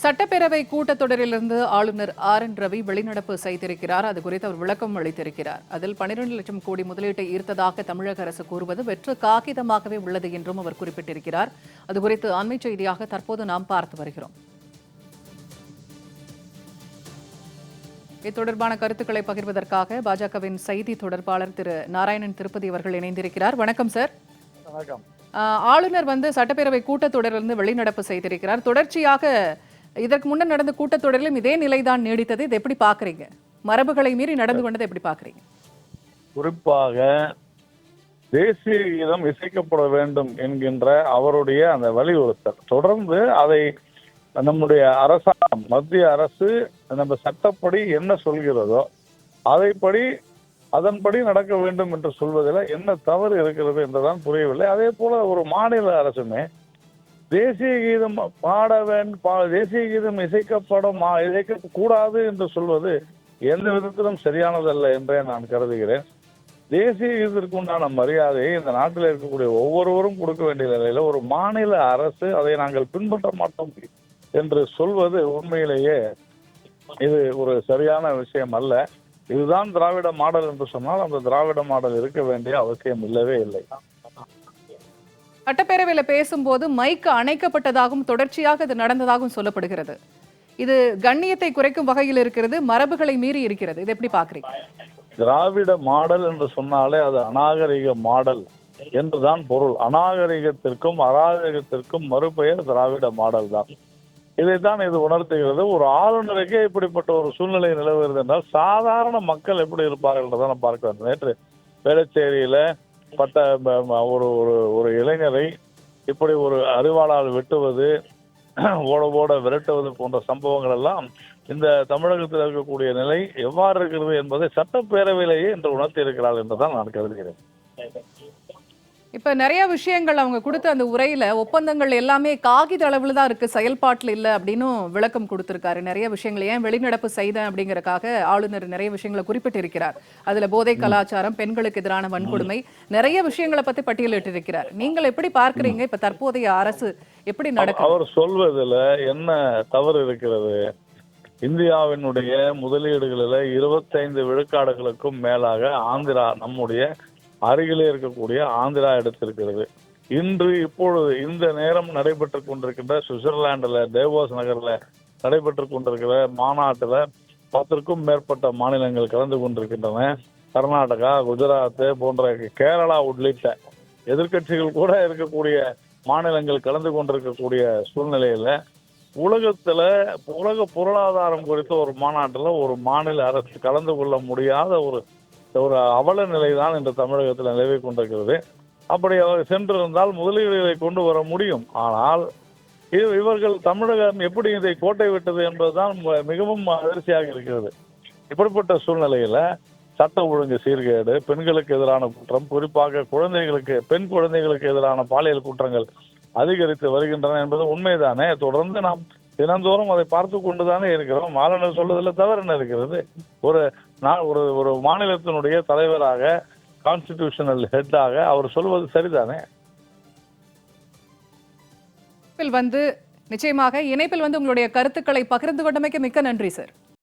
சட்டப்பேரவை கூட்டத்தொடரிலிருந்து ஆளுநர் RN ரவி வெளிநடப்பு செய்திருக்கிறார். அது குறித்து அவர் விளக்கம் அளித்திருக்கிறார். அதில் 12 லட்சம் கோடி முதலீட்டை ஈர்த்ததாக தமிழக அரசு கூறுவது வெற்று காகிதமாகவே உள்ளது என்றும் அவர் குறிப்பிட்டிருக்கிறார். அது குறித்து அண்மை செய்தியாக தற்போது நாம் பார்த்து வருகிறோம். இது தொடர்பான கருத்துக்களை பகிர்வதற்காக பாஜகவின் செய்தி தொடர்பாளர் திரு நாராயணன் திருப்பதி அவர்கள் இணைந்திருக்கிறார். வணக்கம் சார். வணக்கம். ஆளுநர் சட்டப்பேரவை கூட்டத்தொடரிலிருந்து வெளிநடப்பு செய்திருக்கிறார். தொடர்ச்சியாக இதற்கு முன்னர் நடந்த கூட்டத்தொடரிலும் இதே நிலைதான் நீடித்தது. இது எப்படி பாக்குறீங்க? மரபுகளை மீறி நடந்து கொண்டதை எப்படி பாக்குறீங்க? குறிப்பாக தேசிய கீதம் இசைக்கப்பட வேண்டும் என்கின்ற அவருடைய அந்த வலியுறுத்தல் தொடர்ந்து அதை நம்முடைய அரசாங்கம், மத்திய அரசு நம்ம சட்டப்படி என்ன சொல்கிறதோ அதன்படி நடக்க வேண்டும் என்று சொல்வதில் என்ன தவறு இருக்கிறது என்றுதான் புரியவில்லை. அதே போல ஒரு மாநில அரசுமே தேசிய கீதம் பாட வேண்டும், தேசிய கீதம் இசைக்கக்கூடாது என்று சொல்வது எந்த விதத்திலும் சரியானதல்ல என்றே நான் கருதுகிறேன். தேசிய கீதத்திற்கு உண்டான மரியாதையை இந்த நாட்டில் இருக்கக்கூடிய ஒவ்வொருவரும் கொடுக்க வேண்டிய நிலையில ஒரு மாநில அரசு அதை நாங்கள் பின்பற்ற மாட்டோம் என்று சொல்வது உண்மையிலேயே இது ஒரு சரியான விஷயம் அல்ல. இதுதான் திராவிட மாடல் என்று சொன்னால் அந்த திராவிட மாடல் இருக்க வேண்டிய அவசியம் இல்லவே இல்லை. சட்டப்பேரவையில பேசும்போது மைக்கு அணைக்கப்பட்டதாகவும் தொடர்ச்சியாக இது நடந்ததாகவும் சொல்லப்படுகிறது. இது கண்ணியத்தை குறைக்கும் வகையில் இருக்கிறது, மரபுகளை மீறி இருக்கிறது. இது எப்படி பாக்குறீங்க? திராவிட மாடல் என்று சொன்னாலே அது அநாகரிக மாடல் என்றுதான் பொருள். அநாகரிகத்திற்கும் அராஜகத்திற்கும் மறுபெயர் திராவிட மாடல் தான். இதைத்தான் இது உணர்த்துகிறது. ஒரு ஆளுநருக்கே இப்படிப்பட்ட ஒரு சூழ்நிலை நிலவுகிறது என்றால் சாதாரண மக்கள் எப்படி இருப்பார்கள் என்றுதான் பார்க்க வேண்டும். நேற்று வேளச்சேரியில ஒரு இளைஞரை இப்படி ஒரு அறிவாளால் வெட்டுவது, ஓட விரட்டுவது போன்ற சம்பவங்கள் எல்லாம் இந்த தமிழகத்தில் இருக்கக்கூடிய நிலை எவ்வாறு இருக்கிறது என்பதை சட்டப்பேரவையிலேயே என்று உணர்த்தி இருக்கிறார் என்றுதான் நான் கருதுகிறேன். இப்ப நிறைய விஷயங்கள் அவங்க கொடுத்த அந்த உரையில ஒப்பந்தங்கள் எல்லாமே காகித அளவுல தான் இருக்கு, செயல்பாட்டில் இல்லை அப்படின்னு விளக்கம் கொடுத்திருக்காரு. நிறைய விஷயங்கள் ஏன் வெளிநடப்பு செய்தேன் அப்படிங்கறக்காக ஆளுநர் நிறைய விஷயங்களை குறிப்பிட்டிருக்கிறார். அதுல போதை கலாச்சாரம், பெண்களுக்கு எதிரான வன்கொடுமை, நிறைய விஷயங்களை பத்தி பட்டியலிட்டிருக்கிறார். நீங்கள் எப்படி பார்க்கிறீங்க? இப்ப தற்போதைய அரசு எப்படி நடக்கும்? அவர் சொல்வதில் என்ன தவறு இருக்கிறது? இந்தியாவினுடைய முதலீடுகளில் 25 விழுக்காடுகளுக்கும் மேலாக ஆந்திரா, நம்முடைய அருகிலே இருக்கக்கூடிய ஆந்திரா எடுத்திருக்கிறது. இப்பொழுது இந்த நேரம் நடைபெற்று கொண்டிருக்கின்ற சுவிட்சர்லாந்துல டேவோஸ் நகர்ல நடைபெற்று கொண்டிருக்கிற மாநாட்டுல 10க்கும் மேற்பட்ட மாநிலங்கள் கலந்து கொண்டிருக்கின்றன. கர்நாடகா, குஜராத் போன்ற கேரளா உள்ளிட்ட எதிர்கட்சிகள் கூட இருக்கக்கூடிய மாநிலங்கள் கலந்து கொண்டிருக்கக்கூடிய சூழ்நிலையில உலக பொருளாதாரம் குறித்த ஒரு மாநாட்டுல ஒரு மாநில அரசு கலந்து கொள்ள முடியாத ஒரு அவல நிலைதான் இன்று தமிழகத்தில் நிலவி கொண்டிருக்கிறது. அப்படி அவர் சென்றிருந்தால் முதலீடுகளை கொண்டு வர முடியும். ஆனால் இவர்கள் தமிழகம் எப்படி இதை கோட்டை விட்டது என்பதுதான் மிகவும் அதிர்ச்சியாக இருக்கிறது. இப்படிப்பட்ட சூழ்நிலையில சட்ட ஒழுங்கு சீர்கேடு, பெண்களுக்கு எதிரான குற்றம், குறிப்பாக பெண் குழந்தைகளுக்கு எதிரான பாலியல் குற்றங்கள் அதிகரித்து வருகின்றன என்பது உண்மைதானே. தொடர்ந்து நாம் தினந்தோறும் அதை பார்த்து கொண்டுதானே இருக்கிறோம். ஆளுநர் சொல்வதில் தவறு என்ன இருக்கிறது? ஒரு மாநிலத்தினுடைய தலைவராக, கான்ஸ்டிடியூஷனல் ஹெட்டாக அவர் சொல்வது சரிதானே. நிச்சயமாக இணைப்பில் உங்களுடைய கருத்துக்களை பகிர்ந்து கொண்டமைக்கு மிக்க நன்றி சார்.